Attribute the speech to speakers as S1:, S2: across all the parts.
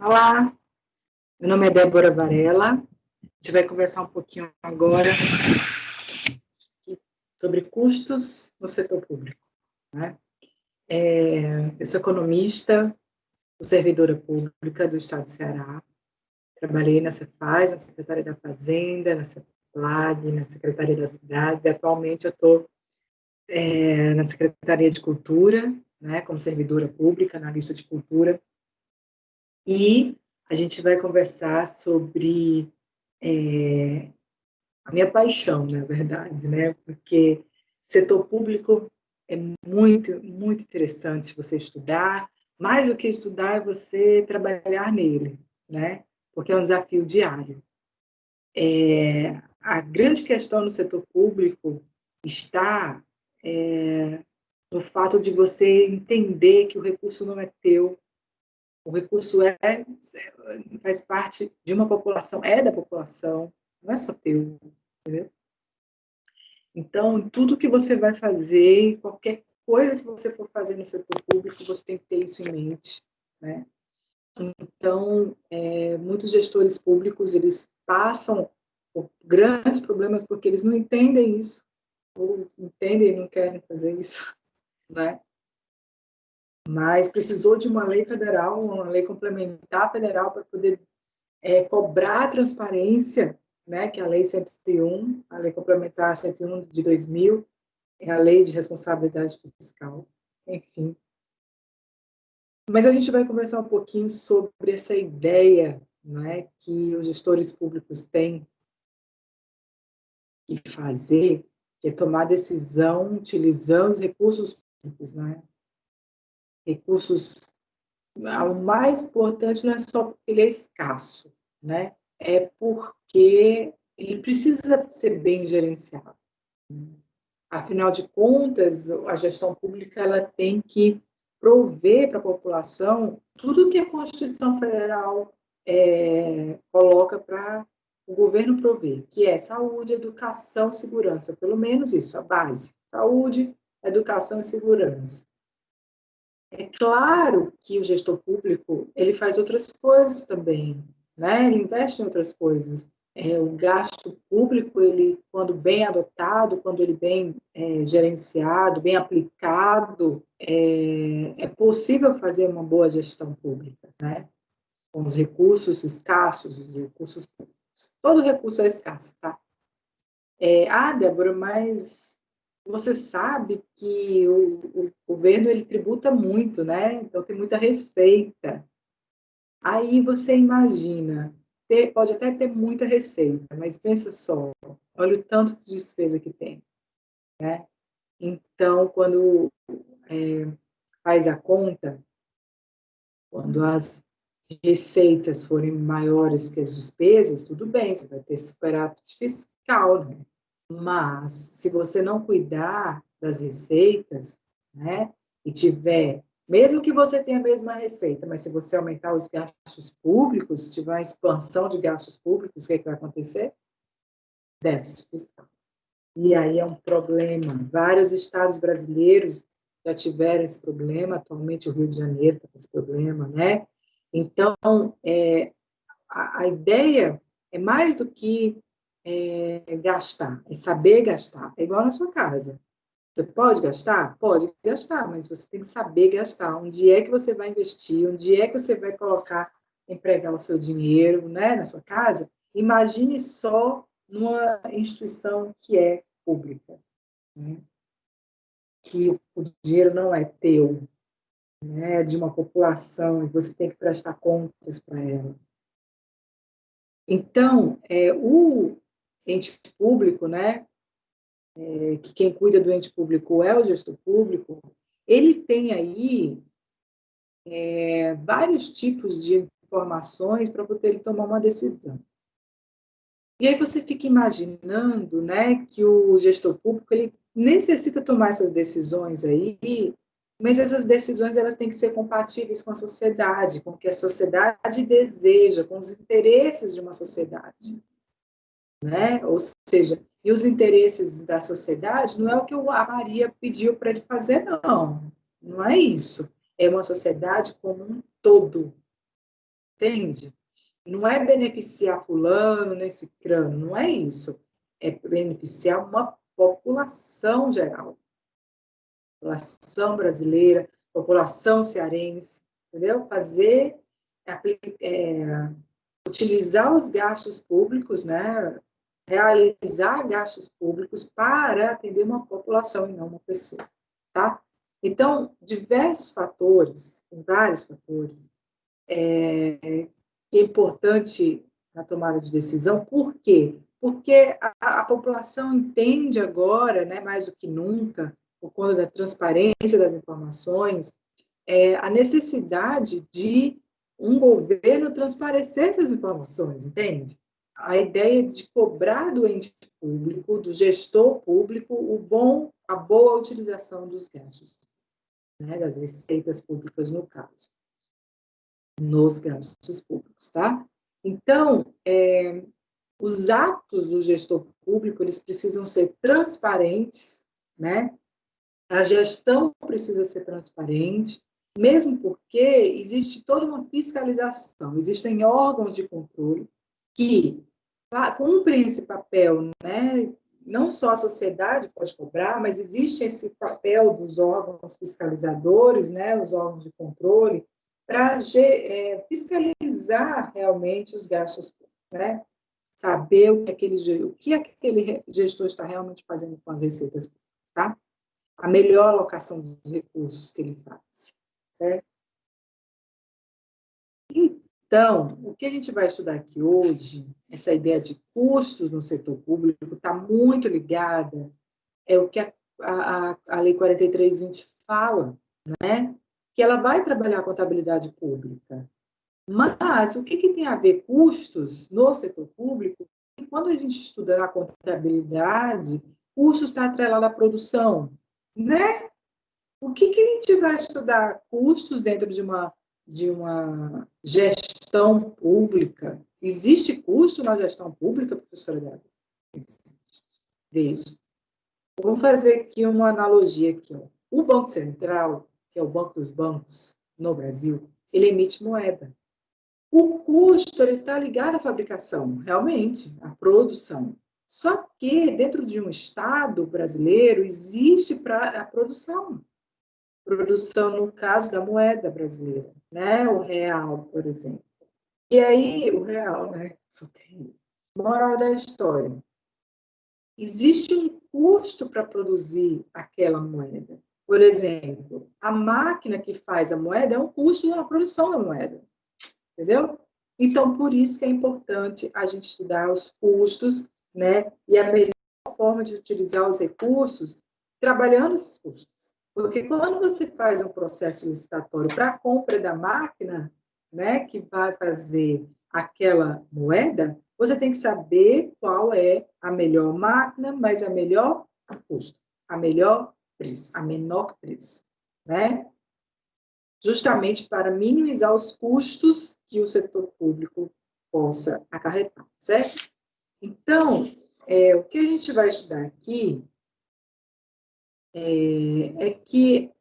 S1: Olá, meu nome é Débora Varela. A gente vai conversar um pouquinho agora sobre custos no setor público, né? Eu sou economista, sou servidora pública do Estado do Ceará. Trabalhei na Cefaz, na Secretaria da Fazenda, na Ceplag, na Secretaria das Cidades. E atualmente eu estou na Secretaria de Cultura, né, como servidora pública, analista de cultura. E a gente vai conversar sobre a minha paixão, na verdade, né? Porque setor público é muito, muito interessante você estudar. Mais do que estudar, é você trabalhar nele, né? Porque é um desafio diário. A grande questão no setor público está no fato de você entender que o recurso não é teu, o recurso faz parte de uma população, é da população, não é só teu, entendeu? Então, tudo que você vai fazer, qualquer coisa que você for fazer no setor público, você tem que ter isso em mente, né? Então, muitos gestores públicos, eles passam por grandes problemas porque eles não entendem isso, ou entendem e não querem fazer isso, né? Mas precisou de uma lei federal, uma lei complementar federal para poder cobrar a transparência, né, que é a Lei 101, a Lei Complementar 101 de 2000, é a Lei de Responsabilidade Fiscal, enfim. Mas a gente vai conversar um pouquinho sobre essa ideia, né, que os gestores públicos têm que fazer, que é tomar decisão utilizando os recursos públicos, né? Recursos, o mais importante não é só porque ele é escasso, né? É porque ele precisa ser bem gerenciado. Afinal de contas, a gestão pública ela tem que prover para a população tudo que a Constituição Federal coloca para o governo prover, que é saúde, educação, segurança, pelo menos isso, a base. Saúde, educação e segurança. É claro que o gestor público ele faz outras coisas também, né? Ele investe em outras coisas. O gasto público, ele, quando bem adotado, quando ele bem gerenciado, bem aplicado, é possível fazer uma boa gestão pública, né? Com os recursos escassos, os recursos públicos. Todo recurso é escasso, tá? Débora, mas você sabe que o governo ele tributa muito, né? Então tem muita receita. Aí você imagina, pode até ter muita receita, mas pensa só, olha o tanto de despesa que tem, né? Então, quando faz a conta, quando as receitas forem maiores que as despesas, tudo bem, você vai ter superávit fiscal, né? Mas, se você não cuidar das receitas, né, e tiver, mesmo que você tenha a mesma receita, mas se você aumentar os gastos públicos, se tiver uma expansão de gastos públicos, o que vai acontecer? Déficit fiscal. E aí é um problema. Vários estados brasileiros já tiveram esse problema, atualmente o Rio de Janeiro está com esse problema, né? Então, a ideia é mais do que gastar, é saber gastar. É igual na sua casa. Você pode gastar? Pode gastar, mas você tem que saber gastar. Onde é que você vai investir? Onde é que você vai colocar, empregar o seu dinheiro, né, na sua casa? Imagine só numa instituição que é pública, né? Que o dinheiro não é teu, né, é de uma população e você tem que prestar contas para ela. Então, o ente público, né, que quem cuida do ente público é o gestor público, ele tem aí vários tipos de informações para poder ele tomar uma decisão. E aí você fica imaginando, né, que o gestor público ele necessita tomar essas decisões aí, mas essas decisões elas têm que ser compatíveis com a sociedade, com o que a sociedade deseja, com os interesses de uma sociedade, né? Ou seja, e os interesses da sociedade não é o que a Maria pediu para ele fazer, não. Não é isso. É uma sociedade como um todo. entende? Não é beneficiar fulano, nem cicrano, não é isso. É beneficiar uma população geral. População brasileira, população cearense, entendeu? Utilizar os gastos públicos, né? Realizar gastos públicos para atender uma população e não uma pessoa, tá? Então, diversos fatores, tem vários fatores, que é importante na tomada de decisão. Por quê? Porque a população entende agora, né, mais do que nunca, por conta da transparência das informações, a necessidade de um governo transparecer essas informações, entende? A ideia de cobrar do ente público, do gestor público, a boa utilização dos gastos, né, das receitas públicas, no caso, nos gastos públicos, tá? Então, os atos do gestor público, eles precisam ser transparentes, né? A gestão precisa ser transparente, mesmo porque existe toda uma fiscalização, existem órgãos de controle que cumprem esse papel, né? Não só a sociedade pode cobrar, mas existe esse papel dos órgãos fiscalizadores, né? Os órgãos de controle, para fiscalizar realmente os gastos públicos, né? Saber o que aquele gestor está realmente fazendo com as receitas públicas, tá? A melhor alocação dos recursos que ele faz, certo? Então, o que a gente vai estudar aqui hoje, essa ideia de custos no setor público, está muito ligada o que a Lei 4320 fala, né? Que ela vai trabalhar a contabilidade pública. Mas o que tem a ver custos no setor público? Quando a gente estuda na contabilidade, custos está atrelado à produção, né? O que a gente vai estudar? Custos dentro de uma gestão pública. Existe custo na gestão pública, professora Gabi? Veja. Vamos fazer aqui uma analogia aqui, ó. O Banco Central, que é o banco dos bancos no Brasil, ele emite moeda. O custo está ligado à fabricação, realmente, à produção. Só que dentro de um Estado brasileiro existe a produção. Produção no caso da moeda brasileira, né? O real, por exemplo. E aí, o real, né? Só tem. Moral da história. Existe um custo para produzir aquela moeda. Por exemplo, a máquina que faz a moeda é um custo na produção da moeda. Entendeu? Então, por isso que é importante a gente estudar os custos, né? E a melhor forma de utilizar os recursos, trabalhando esses custos. Porque quando você faz um processo licitatório para a compra da máquina, né, que vai fazer aquela moeda, você tem que saber qual é a melhor máquina, mas a melhor custo, a melhor preço, a menor preço, né? Justamente para minimizar os custos que o setor público possa acarretar, certo? Então, o que a gente vai estudar aqui é que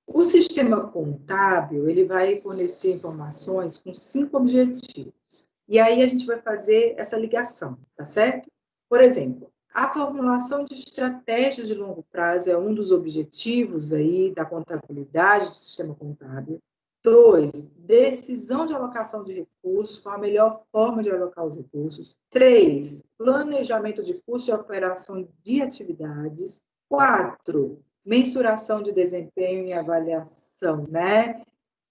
S1: o sistema contábil, ele vai fornecer informações com 5 objetivos. E aí a gente vai fazer essa ligação, tá certo? Por exemplo, a formulação de estratégias de longo prazo é um dos objetivos aí da contabilidade do sistema contábil. 2, decisão de alocação de recursos, qual a melhor forma de alocar os recursos. 3, planejamento de custo de operação de atividades. 4, mensuração de desempenho e avaliação, né,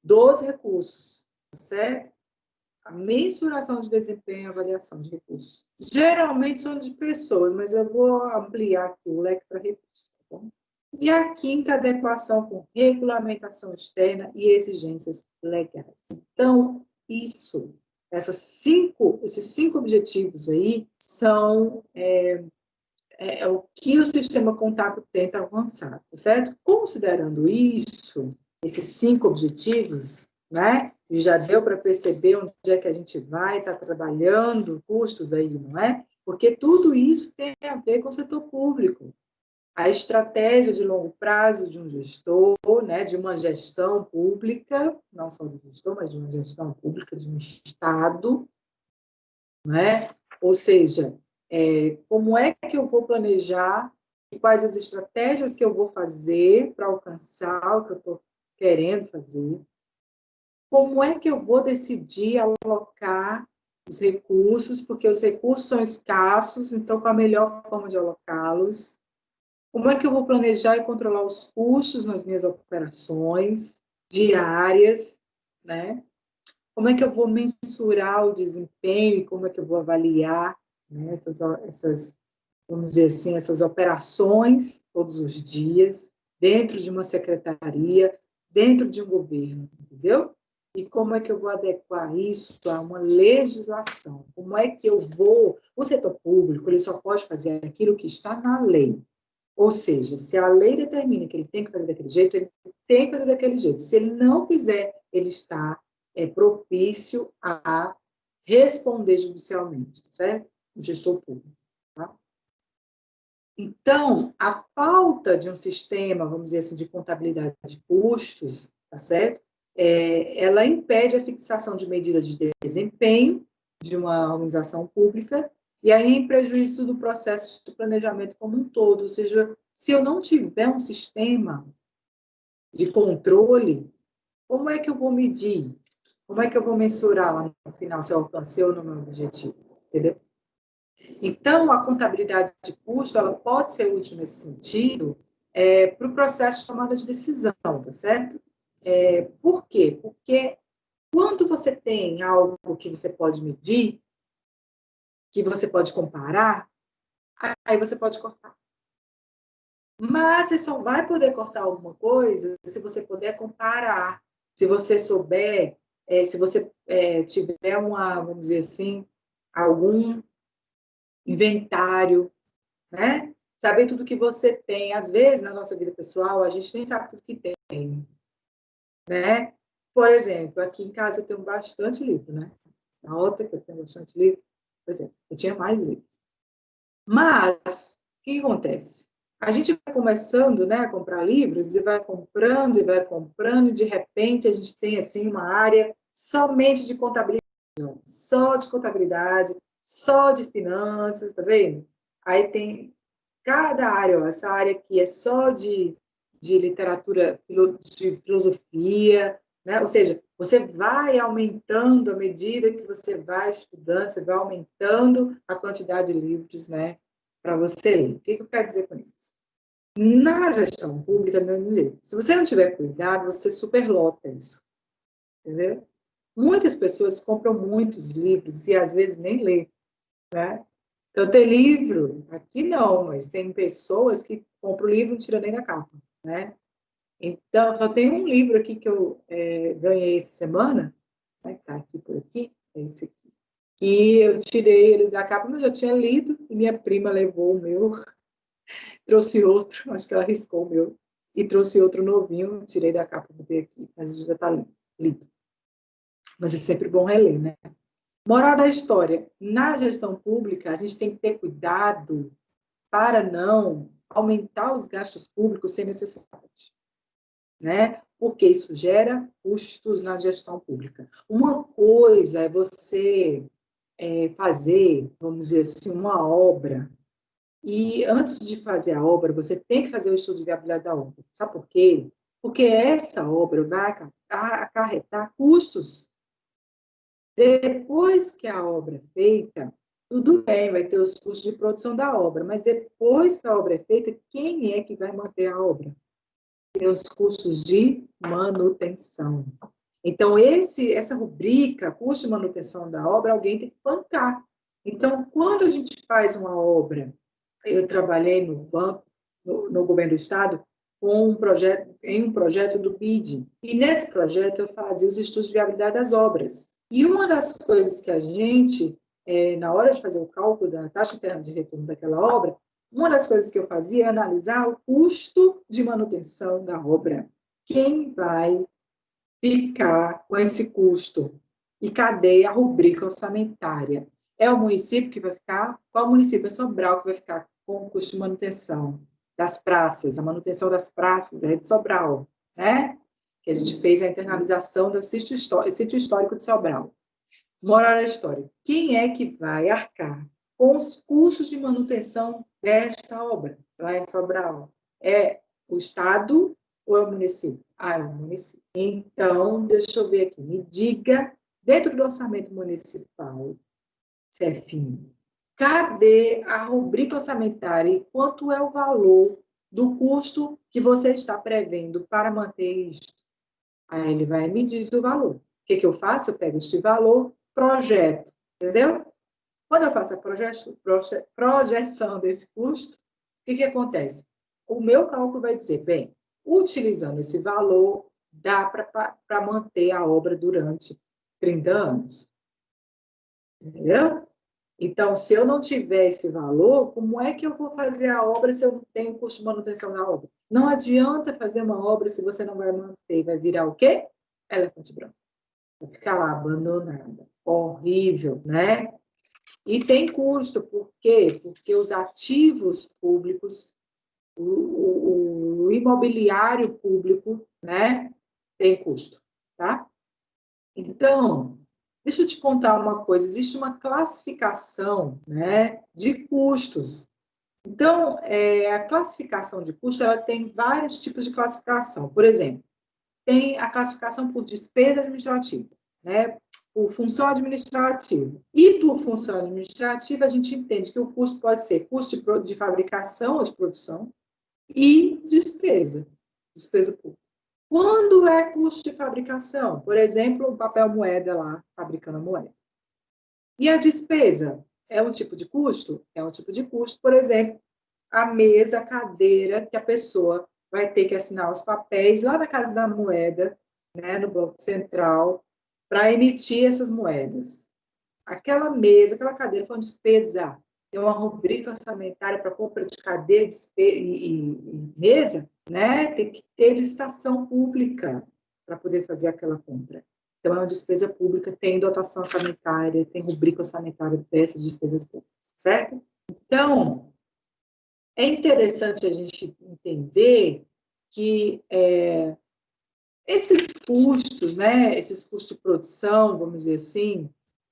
S1: dos recursos, certo? A mensuração de desempenho e avaliação de recursos. Geralmente são de pessoas, mas eu vou ampliar aqui o leque para recursos, tá bom? E a quinta, adequação com regulamentação externa e exigências legais. Então, esses 5 objetivos aí são o que o sistema contábil tenta avançar, tá certo? Considerando isso, esses 5 objetivos, né? E já deu para perceber onde é que a gente vai estar trabalhando, custos aí, não é? Porque tudo isso tem a ver com o setor público. a estratégia de longo prazo de um gestor, né, de uma gestão pública, não só do gestor, mas de uma gestão pública, de um Estado, né? Ou seja, como é que eu vou planejar e quais as estratégias que eu vou fazer para alcançar o que eu estou querendo fazer, como é que eu vou decidir alocar os recursos, porque os recursos são escassos, então qual a melhor forma de alocá-los? Como é que eu vou planejar e controlar os custos nas minhas operações diárias, né? Como é que eu vou mensurar o desempenho e como é que eu vou avaliar, né, vamos dizer assim, essas operações todos os dias, dentro de uma secretaria, dentro de um governo, entendeu? E como é que eu vou adequar isso a uma legislação? Como é que eu vou... O setor público, ele só pode fazer aquilo que está na lei. Ou seja, se a lei determina que ele tem que fazer daquele jeito, ele tem que fazer daquele jeito. Se ele não fizer, ele está propício a responder judicialmente, certo? O gestor público. Tá? Então, a falta de um sistema, vamos dizer assim, de contabilidade de custos, tá certo? Ela impede a fixação de medidas de desempenho de uma organização pública e aí em prejuízo do processo de planejamento como um todo. Ou seja, se eu não tiver um sistema de controle, como é que eu vou medir? Como é que eu vou mensurar lá no final se eu alcancei ou não meu objetivo? Entendeu? Então, a contabilidade de custo, ela pode ser útil nesse sentido para o processo de tomada de decisão, tá certo? Por quê? Porque quando você tem algo que você pode medir, que você pode comparar, aí você pode cortar. Mas você só vai poder cortar alguma coisa se você puder comparar, se você souber, se você tiver vamos dizer assim, algum inventário, né? Saber tudo que você tem. Às vezes, na nossa vida pessoal, a gente nem sabe tudo que tem, né? Por exemplo, aqui em casa eu tenho bastante livro, né? Na outra que eu tenho bastante livro, por exemplo, eu tinha mais livros. Mas, o que acontece? A gente vai começando, né, a comprar livros e vai comprando, e de repente a gente tem, assim, uma área somente de contabilidade, só de contabilidade, só de finanças, tá vendo? Aí tem cada área, ó, essa área aqui é só de literatura, de filosofia, né? Ou seja, você vai aumentando à medida que você vai estudando, você vai aumentando a quantidade de livros, né, para você ler. O que eu quero dizer com isso? Na gestão pública, se você não tiver cuidado, você superlota isso, entendeu? Muitas pessoas compram muitos livros e às vezes nem lê, né? Então, tem livro, aqui não, mas tem pessoas que compram o livro e não tiram nem da capa, né? Então, só tem um livro aqui que eu ganhei essa semana, né, que está aqui por aqui, é esse aqui, e eu tirei ele da capa, mas eu já tinha lido, e minha prima levou o meu, trouxe outro, acho que ela riscou o meu, e trouxe outro novinho, tirei da capa, botei aqui, mas já está lido. Mas é sempre bom reler, né? Moral da história, na gestão pública, a gente tem que ter cuidado para não aumentar os gastos públicos sem necessidade, né? Porque isso gera custos na gestão pública. Uma coisa é você fazer, vamos dizer assim, uma obra, e antes de fazer a obra, você tem que fazer o estudo de viabilidade da obra. Sabe por quê? Porque essa obra vai acarretar custos. Depois que a obra é feita, tudo bem, vai ter os custos de produção da obra, mas depois que a obra é feita, quem é que vai manter a obra? Tem os custos de manutenção. Então, essa rubrica, custo de manutenção da obra, alguém tem que bancar. Então, quando a gente faz uma obra, eu trabalhei no banco, no governo do estado, em um projeto do BID. E nesse projeto eu fazia os estudos de viabilidade das obras. E uma das coisas que a gente, na hora de fazer o cálculo da taxa interna de retorno daquela obra, uma das coisas que eu fazia é analisar o custo de manutenção da obra. Quem vai ficar com esse custo? E cadê a rubrica orçamentária? É o município que vai ficar? Qual município? É Sobral que vai ficar com o custo de manutenção? das praças, a manutenção das praças, a Rede Sobral, né? Que a gente fez a internalização do sítio histórico de Sobral. Moral da história. Quem é que vai arcar com os custos de manutenção desta obra lá em Sobral? É o Estado ou é o município? Ah, é o município. Então, deixa eu ver aqui. Me diga, dentro do orçamento municipal, CEFIM, cadê a rubrica orçamentária e quanto é o valor do custo que você está prevendo para manter isto? Aí ele vai e me diz o valor. O que eu faço? Eu pego este valor, projeto, entendeu? Quando eu faço a projeção desse custo, o que acontece? O meu cálculo vai dizer, bem, utilizando esse valor, dá para manter a obra durante 30 anos. Entendeu? Então, se eu não tiver esse valor, como é que eu vou fazer a obra se eu não tenho custo de manutenção da obra? Não adianta fazer uma obra se você não vai manter. Vai virar o quê? Elefante branco. Vai ficar lá abandonada. Horrível, né? E tem custo. Por quê? Porque os ativos públicos, o imobiliário público, né? Tem custo, tá? Então, deixa eu te contar uma coisa, existe uma classificação, né, de custos. Então, a classificação de custo, ela tem vários tipos de classificação. Por exemplo, tem a classificação por despesa administrativa, né, por função administrativa. E por função administrativa, a gente entende que o custo pode ser custo de fabricação ou de produção e despesa pública. Quando é custo de fabricação? Por exemplo, o papel moeda lá, fabricando a moeda. E a despesa? É um tipo de custo? É um tipo de custo, por exemplo, a mesa, a cadeira, que a pessoa vai ter que assinar os papéis lá na Casa da Moeda, né, no Banco Central, para emitir essas moedas. Aquela mesa, aquela cadeira foi uma despesa. Tem uma rubrica orçamentária para compra de cadeira e mesa, né? Tem que ter licitação pública para poder fazer aquela compra. Então, é uma despesa pública, tem dotação orçamentária, tem rubrica orçamentária dessas despesas públicas, certo? Então, é interessante a gente entender que esses custos, né, esses custos de produção, vamos dizer assim,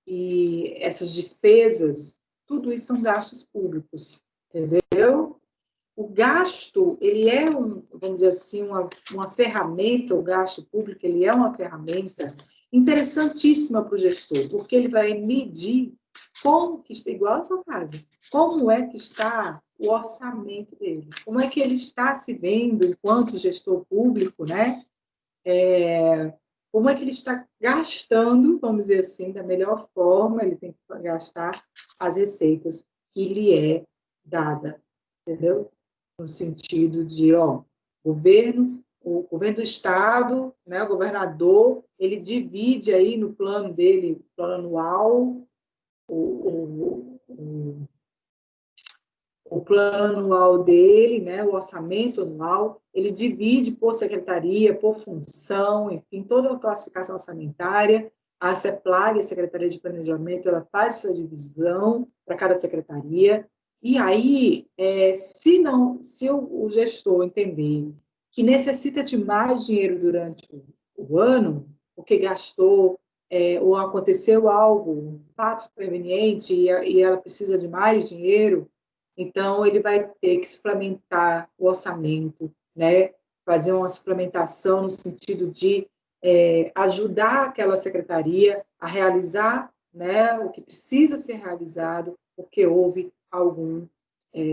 S1: e essas despesas, tudo isso são gastos públicos, entendeu? O gasto, ele é, vamos dizer assim, uma ferramenta, o gasto público, ele é uma ferramenta interessantíssima para o gestor, porque ele vai medir como que está, igual a sua casa, como é que está o orçamento dele, como é que ele está se vendo enquanto gestor público, né? Como é que ele está gastando, vamos dizer assim, da melhor forma, ele tem que gastar as receitas que lhe é dada, entendeu? No sentido de, o governo do Estado, né, o governador, ele divide aí no plano dele, plano anual, o plano anual dele, né, o orçamento anual, ele divide por secretaria, por função, enfim, toda a classificação orçamentária. A CEPLAG, a Secretaria de Planejamento, ela faz essa divisão para cada secretaria. E aí, se o gestor entender que necessita de mais dinheiro durante o ano, porque gastou, ou aconteceu algo, um fato superveniente, e ela precisa de mais dinheiro, então ele vai ter que suplementar o orçamento, né? Fazer uma suplementação no sentido de ajudar aquela secretaria a realizar, né, o que precisa ser realizado, porque houve algum,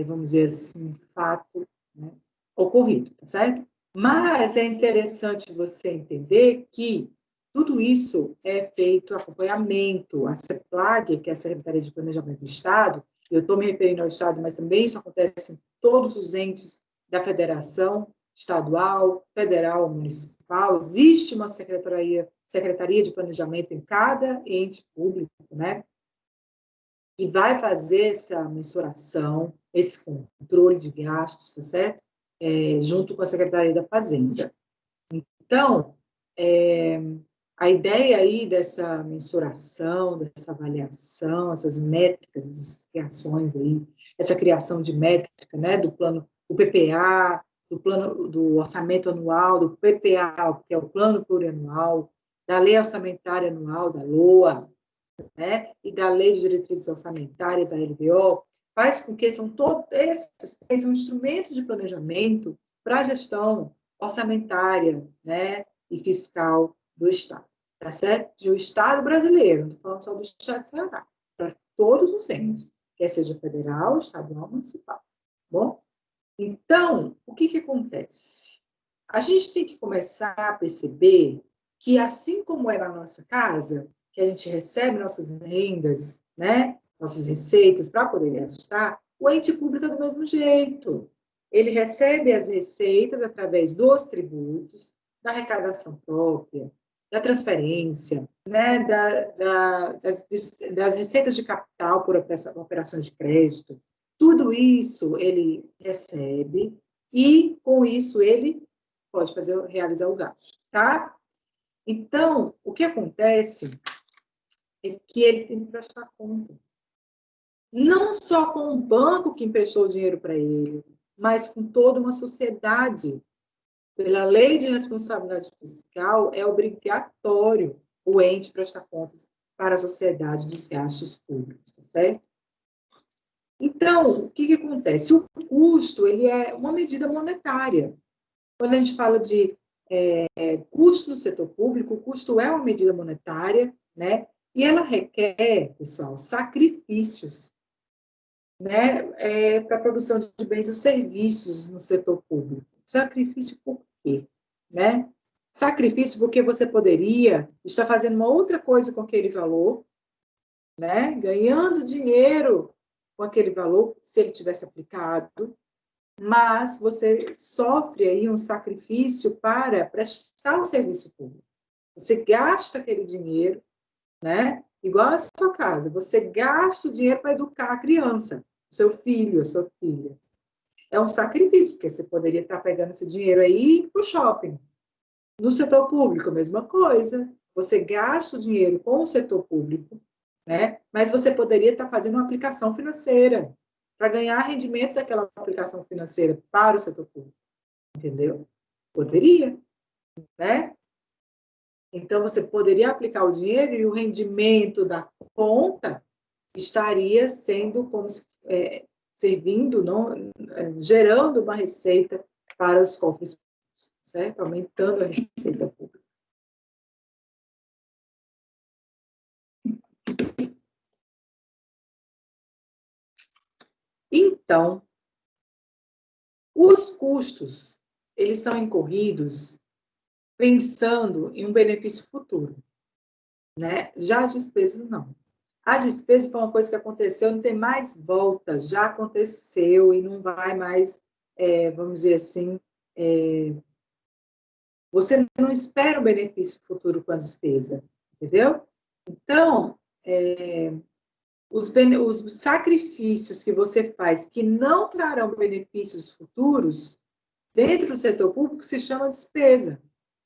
S1: vamos dizer assim, fato, né, ocorrido, tá certo? Mas é interessante você entender que tudo isso é feito acompanhamento. A CEPLAG, que é a Secretaria de Planejamento do Estado, eu estou me referindo ao Estado, mas também isso acontece em todos os entes da federação, estadual, federal, municipal. Existe uma secretaria de planejamento em cada ente público, né? E vai fazer essa mensuração, esse controle de gastos, tá certo? Junto com a Secretaria da Fazenda. Então, a ideia aí dessa mensuração, dessa avaliação, essas métricas, essas criações aí, essa criação de métrica, né, do plano do PPA, do orçamento anual, do PPA, que é o plano plurianual, da lei orçamentária anual, da LOA, né, e da lei de diretrizes orçamentárias, a LDO, faz com que todos esses são instrumentos de planejamento para a gestão orçamentária, né, e fiscal do Estado, tá certo? Do Estado brasileiro, não estou falando só do Estado de Ceará, para todos os entes, quer seja federal, estadual, municipal, bom? Então, o que acontece? A gente tem que começar a perceber que, assim como é na nossa casa, que a gente recebe nossas rendas, né, nossas receitas para poder gastar, o ente público é do mesmo jeito. Ele recebe as receitas através dos tributos, da arrecadação própria, da transferência, né, das receitas de capital por operações de crédito. Tudo isso ele recebe e, com isso, ele pode realizar o gasto, tá? Então, o que acontece é que ele tem que prestar contas. Não só com o banco que emprestou o dinheiro para ele, mas com toda uma sociedade. Pela lei de responsabilidade fiscal, é obrigatório o ente prestar contas para a sociedade dos gastos públicos, tá certo? Então, o que acontece? O custo, ele é uma medida monetária. Quando a gente fala de custo no setor público, o custo é uma medida monetária, né? E ela requer, pessoal, sacrifícios, né? Para a produção de bens e serviços no setor público. Sacrifício por quê? Né? Sacrifício porque você poderia estar fazendo uma outra coisa com aquele valor, né? Ganhando dinheiro com aquele valor, se ele tivesse aplicado, mas você sofre aí um sacrifício para prestar o serviço público. Você gasta aquele dinheiro, né? Igual a sua casa, você gasta o dinheiro para educar a criança, o seu filho, a sua filha. É um sacrifício, porque você poderia estar pegando esse dinheiro aí e ir para o shopping. No setor público, a mesma coisa. Você gasta o dinheiro com o setor público, né? Mas você poderia estar fazendo uma aplicação financeira para ganhar rendimentos daquela aplicação financeira para o setor público, entendeu? Poderia, né? Então, você poderia aplicar o dinheiro e o rendimento da conta estaria sendo como servindo, não, gerando uma receita para os cofres públicos, certo? Aumentando a receita pública. Então, os custos, eles são incorridos pensando em um benefício futuro, né? Já as despesas, não. A despesa foi uma coisa que aconteceu, não tem mais volta, já aconteceu e não vai mais, vamos dizer assim, você não espera o benefício futuro com a despesa, entendeu? Então, os sacrifícios que você faz que não trarão benefícios futuros, dentro do setor público, se chama despesa,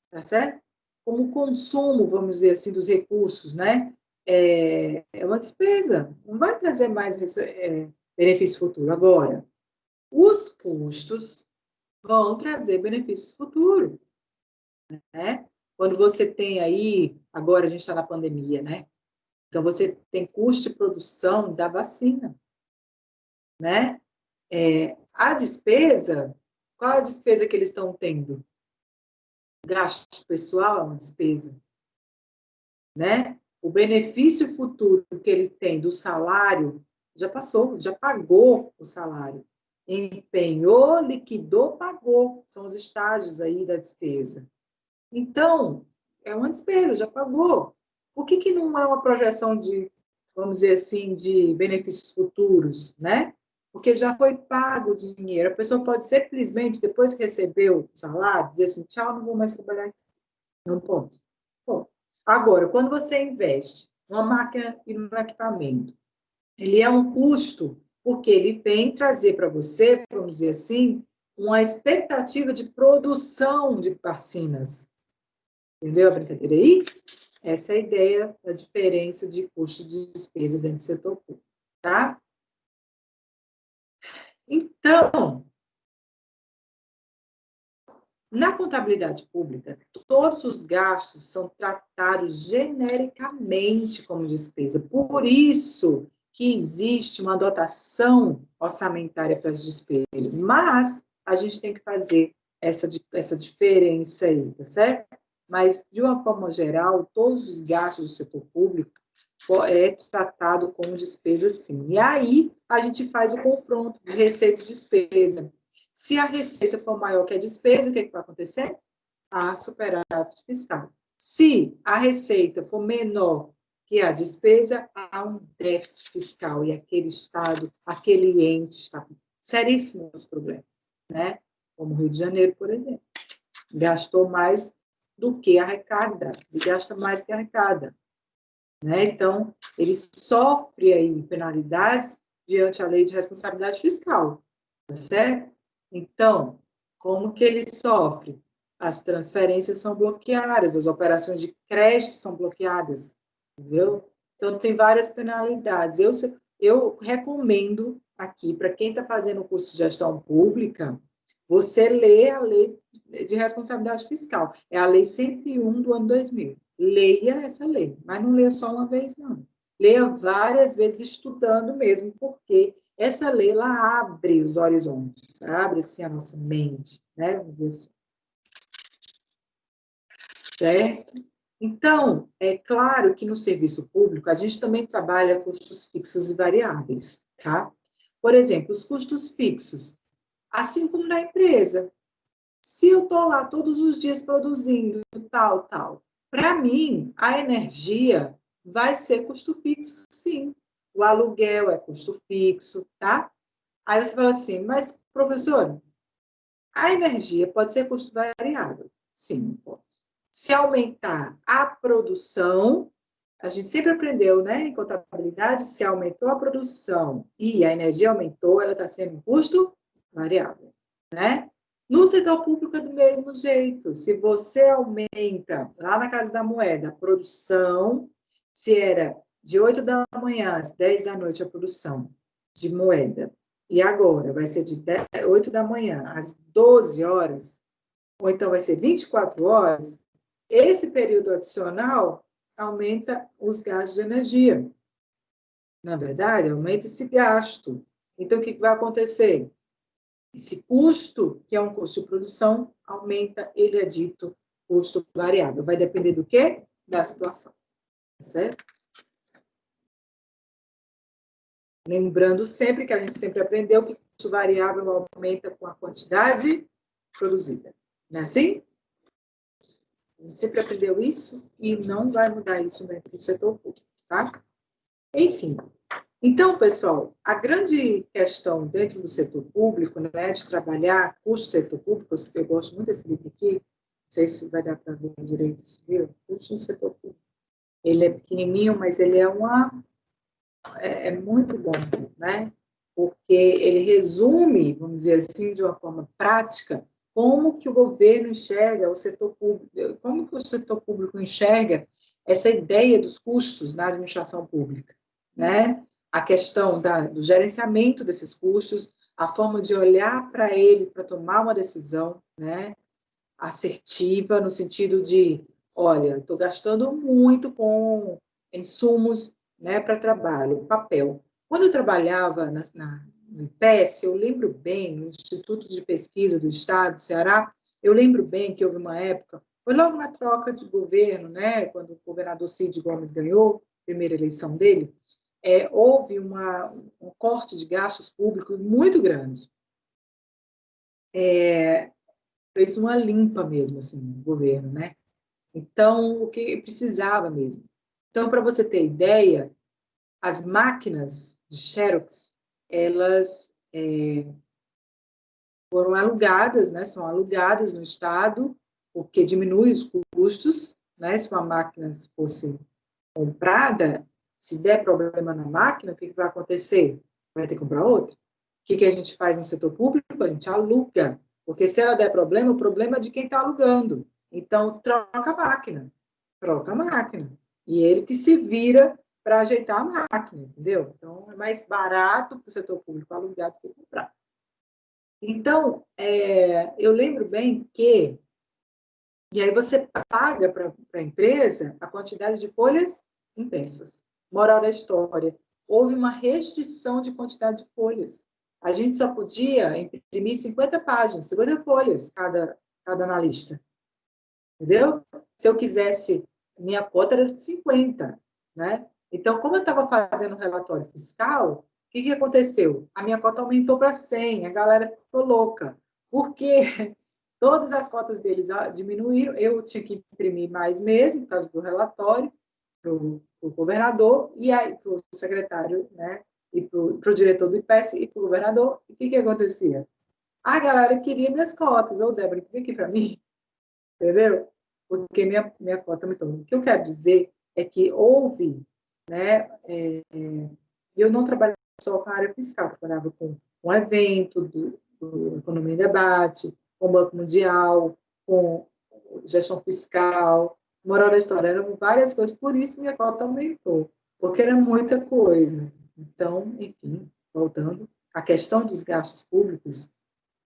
S1: tá certo? Como o consumo, vamos dizer assim, dos recursos, né? É uma despesa, não vai trazer mais benefício futuro. Agora, os custos vão trazer benefícios futuros, né? Quando você tem aí, agora a gente está na pandemia, né? Então, você tem custo de produção da vacina, né? A despesa, qual a despesa que eles estão tendo? Gasto pessoal é uma despesa, né? O benefício futuro que ele tem do salário já passou, já pagou o salário. Empenhou, liquidou, pagou. São os estágios aí da despesa. Então, é uma despesa, já pagou. Por que não é uma projeção de, vamos dizer assim, de benefícios futuros, né? Porque já foi pago o dinheiro. A pessoa pode simplesmente, depois que recebeu o salário, dizer assim, tchau, não vou mais trabalhar aqui. Não pode. Bom, agora, quando você investe numa máquina e num equipamento, ele é um custo, porque ele vem trazer para você, vamos dizer assim, uma expectativa de produção de vacinas. Entendeu a brincadeira aí? Essa é a ideia da diferença de custo de despesa dentro do setor público, tá? Então, Na contabilidade pública, todos os gastos são tratados genericamente como despesa. Por isso que existe uma dotação orçamentária para as despesas. Mas a gente tem que fazer essa diferença aí, tá certo? Mas, de uma forma geral, todos os gastos do setor público é tratado como despesa, sim. E aí, a gente faz o confronto de receita e despesa. Se a receita for maior que a despesa, o que vai acontecer? Há superávit fiscal. Se a receita for menor que a despesa, há um déficit fiscal, e aquele Estado, aquele ente está com seríssimos problemas, né? Como o Rio de Janeiro, por exemplo. Gastou mais do que arrecada, e gasta mais que arrecada. Né? Então, ele sofre aí penalidades diante a lei de responsabilidade fiscal, tá certo? Então, como que ele sofre? As transferências são bloqueadas, as operações de crédito são bloqueadas, entendeu? Então, tem várias penalidades. Eu recomendo aqui, para quem está fazendo o curso de gestão pública, você lê a lei de responsabilidade fiscal. É a lei 101 do ano 2000. Leia essa lei, mas não leia só uma vez, não. Leia várias vezes, estudando mesmo, porque essa lei, ela abre os horizontes, abre, assim, a nossa mente, né? Vamos dizer assim. Certo? Então, é claro que no serviço público, a gente também trabalha custos fixos e variáveis, tá? Por exemplo, os custos fixos, assim como na empresa. Se eu estou lá todos os dias produzindo tal, para mim, a energia vai ser custo fixo, sim. O aluguel é custo fixo, tá? Aí você fala assim, mas, professor, a energia pode ser custo variável? Sim, pode. Se aumentar a produção, a gente sempre aprendeu, né, em contabilidade, se aumentou a produção e a energia aumentou, ela está sendo um custo variável, né? No setor público é do mesmo jeito. Se você aumenta, lá na Casa da Moeda, a produção, se era de 8 da manhã às 10 da noite a produção de moeda, e agora vai ser de 8 da manhã às 12 horas, ou então vai ser 24 horas, esse período adicional aumenta os gastos de energia. Na verdade, aumenta esse gasto. Então, o que vai acontecer? Esse custo, que é um custo de produção, aumenta, ele é dito custo variável. Vai depender do quê? Da situação. Certo? Lembrando sempre que a gente sempre aprendeu que o custo variável aumenta com a quantidade produzida. Não é assim? A gente sempre aprendeu isso e não vai mudar isso dentro do setor público, tá? Enfim. Então, pessoal, a grande questão dentro do setor público, né, de trabalhar custo do setor público, eu gosto muito desse livro aqui, não sei se vai dar para ver direito esse livro, custo do setor público. Ele é pequenininho, mas ele é muito bom, né? Porque ele resume, vamos dizer assim, de uma forma prática, como que o governo enxerga o setor público, como que o setor público enxerga essa ideia dos custos na administração pública, né? A questão do gerenciamento desses custos, a forma de olhar para ele para tomar uma decisão, né? Assertiva, no sentido de, olha, estou gastando muito com insumos, né, para trabalho, papel. Quando eu trabalhava no IPES, eu lembro bem, no Instituto de Pesquisa do Estado do Ceará, eu lembro bem que houve uma época, foi logo na troca de governo, né, quando o governador Cid Gomes ganhou a primeira eleição dele, houve um corte de gastos públicos muito grande. Fez uma limpa mesmo, assim, no governo, né? Então, o que precisava mesmo. Então, para você ter ideia, as máquinas de Xerox, elas foram alugadas, né? São alugadas no Estado, porque diminui os custos, né? Se uma máquina fosse comprada, se der problema na máquina, o que vai acontecer? Vai ter que comprar outra? O que a gente faz no setor público? A gente aluga, porque se ela der problema, o problema é de quem está alugando. Então, troca a máquina. Troca a máquina. E ele que se vira para ajeitar a máquina, entendeu? Então, é mais barato para o setor público alugar do que comprar. Então, eu lembro bem que E aí você paga para a empresa a quantidade de folhas impressas. Moral da história, houve uma restrição de quantidade de folhas. A gente só podia imprimir 50 páginas, 50 folhas cada analista. Entendeu? Se eu quisesse, minha cota era de 50, né? Então, como eu estava fazendo um relatório fiscal, o que aconteceu? A minha cota aumentou para 100, a galera ficou louca, porque todas as cotas deles diminuíram, eu tinha que imprimir mais mesmo, por causa do relatório, para o governador, e aí para o secretário, né? E para o diretor do IPES e para o governador. E o que acontecia? A galera queria minhas cotas. Ô, Débora, imprime aqui para mim. Entendeu? Porque minha cota aumentou. O que eu quero dizer é que houve, né? Eu não trabalhava só com a área fiscal, eu trabalhava com um evento do Economia em Debate, com o Banco Mundial, com gestão fiscal, moral da história, eram várias coisas, por isso minha cota aumentou, porque era muita coisa. Então, enfim, voltando, a questão dos gastos públicos,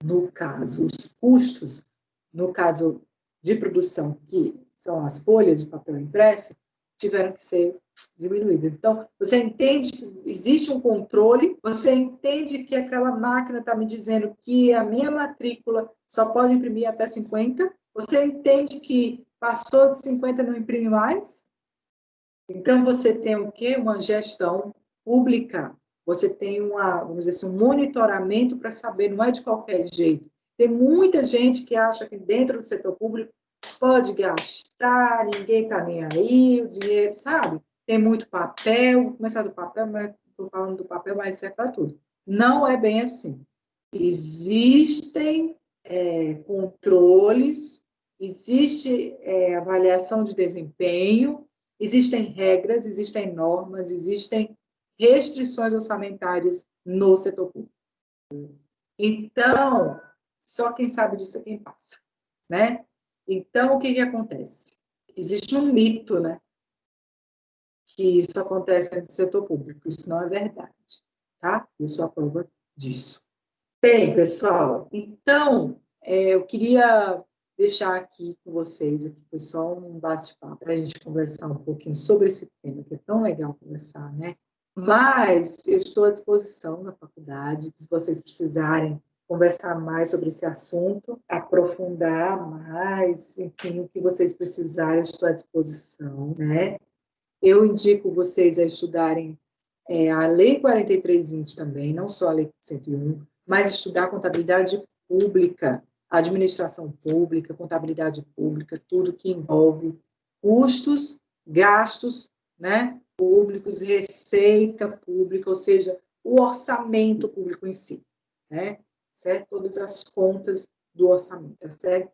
S1: no caso, os custos, no caso de produção, que são as folhas de papel impresso, tiveram que ser diminuídas. Então, você entende que existe um controle, você entende que aquela máquina está me dizendo que a minha matrícula só pode imprimir até 50, você entende que passou de 50 não imprime mais. Então, você tem o quê? Uma gestão pública. Você tem vamos dizer assim, um monitoramento para saber, não é de qualquer jeito. Tem muita gente que acha que dentro do setor público pode gastar, ninguém está nem aí, o dinheiro, sabe? Tem muito papel, vou começar do papel, mas estou falando do papel, mas isso é para tudo. Não é bem assim. Existem controles, existe avaliação de desempenho, existem regras, existem normas, existem restrições orçamentárias no setor público. Então, só quem sabe disso é quem passa, né? Então, o que acontece? Existe um mito, né? Que isso acontece no setor público. Isso não é verdade, tá? Eu sou a prova disso. Bem, pessoal, então, eu queria deixar aqui com vocês, aqui foi só um bate-papo, para a gente conversar um pouquinho sobre esse tema, que é tão legal conversar, né? Mas eu estou à disposição na faculdade, se vocês precisarem conversar mais sobre esse assunto, aprofundar mais, enfim, o que vocês precisarem, eu estou à disposição, né? Eu indico vocês a estudarem a Lei 4320 também, não só a Lei 101, mas estudar contabilidade pública, administração pública, contabilidade pública, tudo que envolve custos, gastos, né, públicos, receita pública, ou seja, o orçamento público em si, né, certo? Todas as contas do orçamento, tá certo?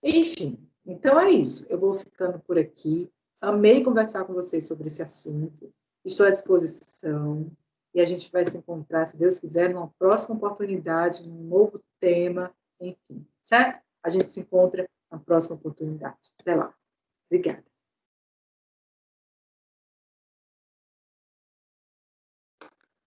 S1: Enfim, então é isso. Eu vou ficando por aqui. Amei conversar com vocês sobre esse assunto. Estou à disposição. E a gente vai se encontrar, se Deus quiser, numa próxima oportunidade, num novo tema, enfim, certo? A gente se encontra na próxima oportunidade. Até lá. Obrigada.